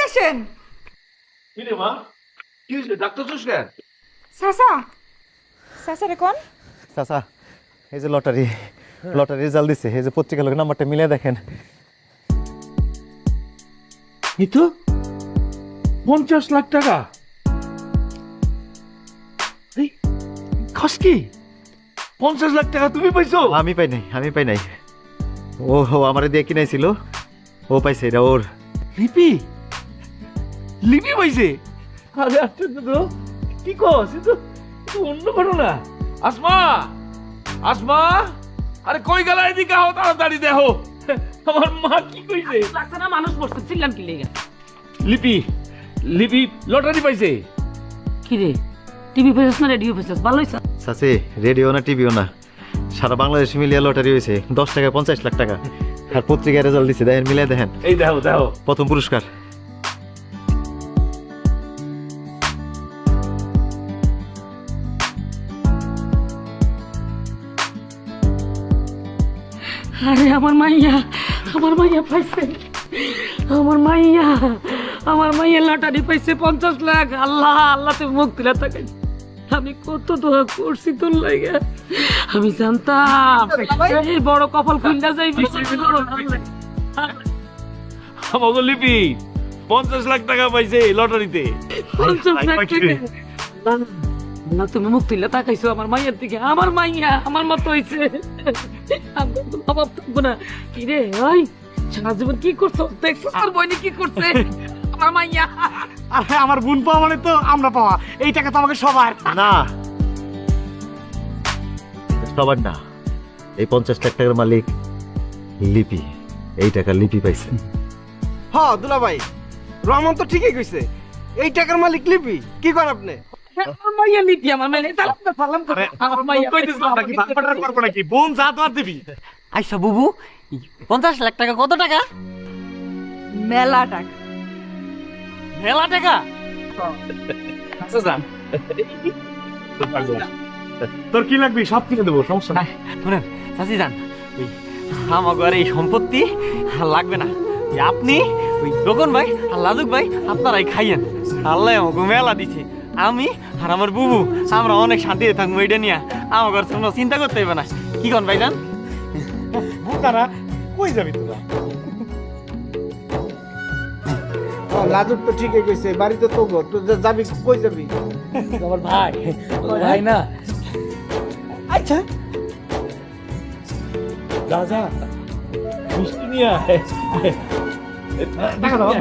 আসেন। কি রে মা, কি হয়েছে? ডাক্তার কেন? চাচা, চাচা রে কোন? চাচা, এই যে লটারি রেজাল্ট দিছে, এই যে পত্রিকা লোক নাম্বারটা মিলে দেখেন। এই তো 50 লাখ টাকা। এই খাস কি 50 লাখ টাকা তুমি পাইছো? আমি পাই নাই। ও আমারে দিয়ে কিনাইছিল, ও পাইছে, এটা ওর। লিপি লিপি পাইছে? আরে আশ্চর্য তো, কি কস? এ তো অন্য ঘটনা। আসমা, আসমা, আরে কই গেলা? এদিকে আও, তাড়াতাড়ি দেখো আমার মা কি কইছে। লাগছে না, মানুষ পড়ছে, চিল্লাম কি লেগে? লিপি লিপি লটারি পাইছে। কি রে, টিভি পেছাস না রেডিও পেছাস? ভালো হয়েছে। চাচি, রেডিও না টিভিও না, সারা বাংলাদেশ মিলিয়ে লটারি হয়েছে 10 টাকায় 50 লাখ টাকা। আর পত্রিকায় রেজাল্ট দিছে, দেখেন মিলে দেখেন। এই দেখো দেখো, প্রথম পুরস্কার। আরে আমার মাইয়া পাইছে, আমার মাইয়া লটারি পাইছে 50 লাখ। আল্লাহ আল্লাহ, তুমি মুখ দিলে তাকে। আমি কত দোয়া করছি তোর লাগে, আমি জানতাম এই বড় কপাল খুলনা যাইবি। আমাকে লিপি 50 লাখ টাকা পাইছে লটারিতে। 50 লাখ টাকা? না, তুমি মুখ তুললে তাকাইছো আমার মাইয়ার দিকে। আমার মাইয়া আমার মতো হইছে, আমার তো অভাব থাকবো না। কি রে ওই সারা জীবন কি করছো? দেখছো তোর বইনি কি করছে আমার মাইয়া? আরে আমার বোন পাওয়া মানে তো আমরা পাওয়া, এই টাকা তো আমাকে সবার না, সবার না, এই 50 লাখ টাকার মালিক লিপি। এই টাকা লিপি পাইছে। হ দুলা ভাই, রহমান তো ঠিকই কইছে, এই টাকার মালিক লিপি। কি করেন আপনি? আমার মাইয়া লিপি, আমার মাইয়া সালাম তো আমার মাইয়া করবো নাকি? বোন যা তো আর দিবি। আচ্ছা বুবু, 50 লাখ টাকা কত টাকা? মেলা টাকা। মেলা টাকা? আচ্ছা যান, তোর কি লাগবে সব কিনে দেবো, সমস্যা নাই। শুনেন চাচি যান, ওই আমাকে আর এই সম্পত্তি লাগবে না। আপনি ওই রোকন ভাই আর লাজুক ভাই আপনারাই খাইয়েন। আল্লাহ আমাকে মেলা দিছে, আমি আর আমার বুবু আমরা অনেক শান্তিতে থাকবো। এটা নিয়ে আমাকে আর কোনো চিন্তা করতে হবে না। কি কন ভাই যান? তারা কই যাবি তোরা? লাজুক তো ঠিকই কইছে, বাড়িতে তো গো, তুই যাবি কই যাবি? আমার ভাই, ভাই না। আচ্ছা যা যা, মিষ্টি নিয়ে আয়। টাকা দাও,